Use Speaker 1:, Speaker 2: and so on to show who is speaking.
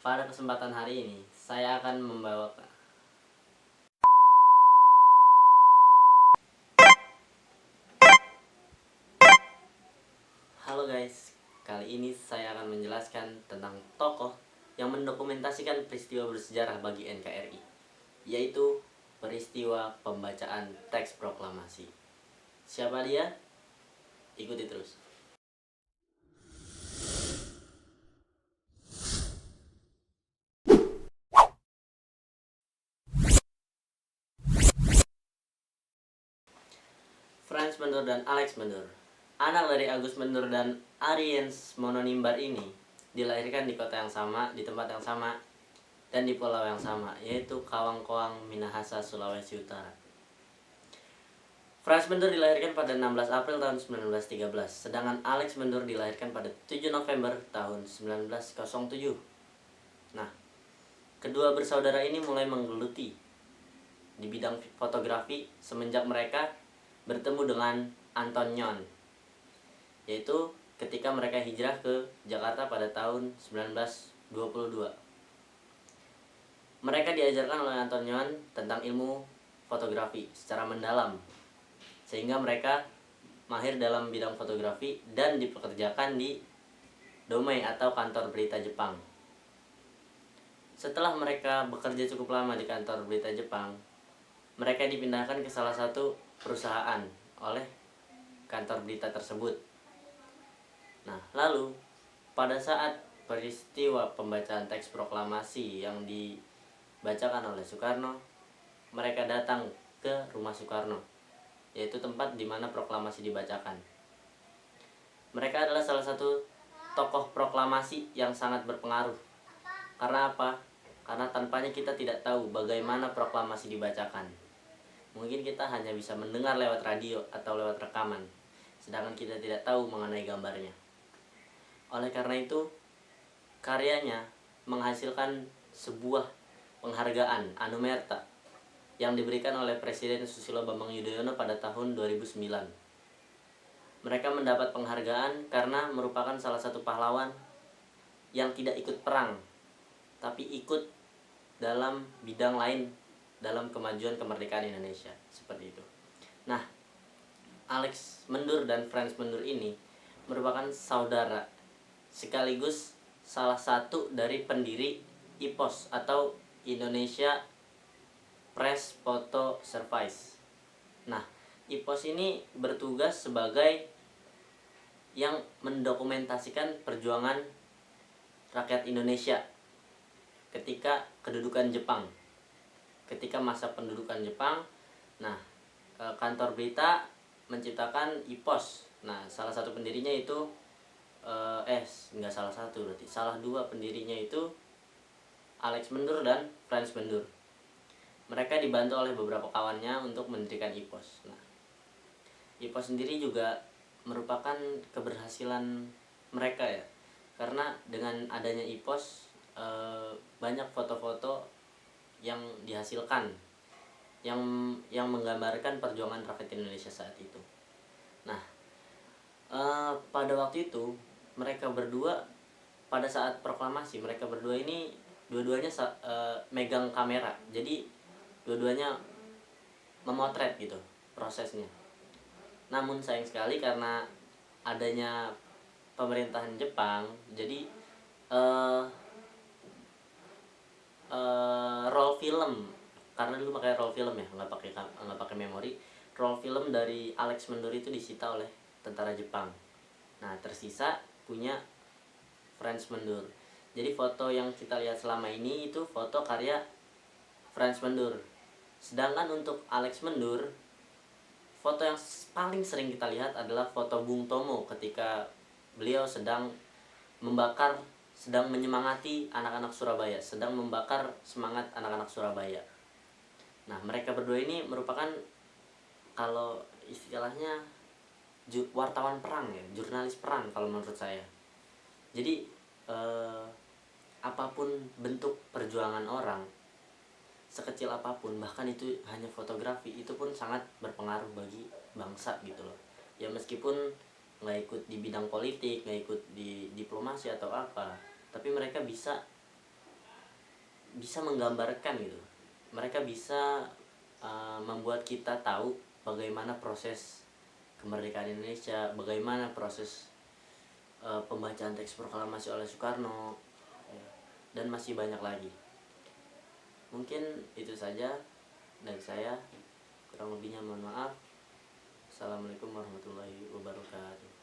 Speaker 1: Pada kesempatan hari ini, saya akan membawakan Halo guys, kali ini saya akan menjelaskan tentang tokoh yang mendokumentasikan peristiwa bersejarah bagi NKRI, yaitu peristiwa pembacaan teks proklamasi. Siapa dia? Ikuti terus. Frans Mendur dan Alex Mendur, anak dari Agus Mendur dan Ariens Mononimbar ini, dilahirkan di kota yang sama, di tempat yang sama, dan di pulau yang sama, yaitu Kawangkoang, Minahasa, Sulawesi Utara. Frans Mendur dilahirkan pada 16 April tahun 1913, sedangkan Alex Mendur dilahirkan pada 7 November tahun 1907. Nah, kedua bersaudara ini mulai menggeluti di bidang fotografi semenjak mereka bertemu dengan Anton Nyon, yaitu ketika mereka hijrah ke Jakarta pada tahun 1922. Mereka diajarkan oleh Anton Nyon tentang ilmu fotografi secara mendalam, sehingga mereka mahir dalam bidang fotografi dan dipekerjakan di Domei atau kantor berita Jepang. Setelah mereka bekerja cukup lama di kantor berita Jepang, mereka dipindahkan ke salah satu perusahaan oleh kantor berita tersebut. Nah, lalu pada saat peristiwa pembacaan teks proklamasi yang dibacakan oleh Soekarno, mereka datang ke rumah Soekarno, yaitu tempat di mana proklamasi dibacakan. Mereka adalah salah satu tokoh proklamasi yang sangat berpengaruh. Karena apa? Karena tanpanya kita tidak tahu bagaimana proklamasi dibacakan. Mungkin kita hanya bisa mendengar lewat radio atau lewat rekaman, sedangkan kita tidak tahu mengenai gambarnya. Oleh karena itu, karyanya menghasilkan sebuah penghargaan Anumerta yang diberikan oleh Presiden Susilo Bambang Yudhoyono pada tahun 2009. Mereka mendapat penghargaan karena merupakan salah satu pahlawan yang tidak ikut perang, tapi ikut dalam bidang lain dalam kemajuan kemerdekaan Indonesia, seperti itu. Nah, Alex Mendur dan Frans Mendur ini merupakan saudara sekaligus salah satu dari pendiri IPOS atau Indonesia Press Photo Service. Nah, IPOS ini bertugas sebagai yang mendokumentasikan perjuangan rakyat Indonesia ketika kedudukan Jepang, ketika masa pendudukan Jepang. Nah, kantor berita menciptakan IPOS. Nah, salah satu pendirinya itu enggak salah satu, berarti salah dua pendirinya itu Alex Mendur dan Frans Mendur. Mereka dibantu oleh beberapa kawannya untuk mendirikan IPOS. Nah, IPOS sendiri juga merupakan keberhasilan mereka ya, karena dengan adanya IPOS banyak foto-foto yang dihasilkan yang menggambarkan perjuangan rakyat Indonesia saat itu. Nah, pada waktu itu mereka berdua, pada saat proklamasi, mereka berdua ini dua-duanya megang kamera, jadi dua-duanya memotret gitu prosesnya. Namun sayang sekali karena adanya pemerintahan Jepang, jadi roll film, karena dulu pakai roll film ya, nggak pakai memori. Roll film dari Alex Mendur itu disita oleh tentara Jepang. Nah, tersisa punya Frans Mendur. Jadi foto yang kita lihat selama ini itu foto karya Frans Mendur. Sedangkan untuk Alex Mendur, foto yang paling sering kita lihat adalah foto Bung Tomo ketika beliau sedang menyemangati anak-anak Surabaya, sedang membakar semangat anak-anak Surabaya. Nah, mereka berdua ini merupakan, kalau istilahnya, wartawan perang ya, jurnalis perang kalau menurut saya. Jadi apapun bentuk perjuangan orang, sekecil apapun, bahkan itu hanya fotografi, itu pun sangat berpengaruh bagi bangsa gitu loh. Ya meskipun nggak ikut di bidang politik, nggak ikut di diplomasi atau apa, tapi mereka bisa bisa menggambarkan gitu. Mereka bisa membuat kita tahu bagaimana proses kemerdekaan Indonesia, bagaimana proses pembacaan teks proklamasi oleh Soekarno, ya, dan masih banyak lagi. Mungkin itu saja dari saya, kurang lebihnya mohon maaf. Assalamualaikum warahmatullahi wabarakatuh.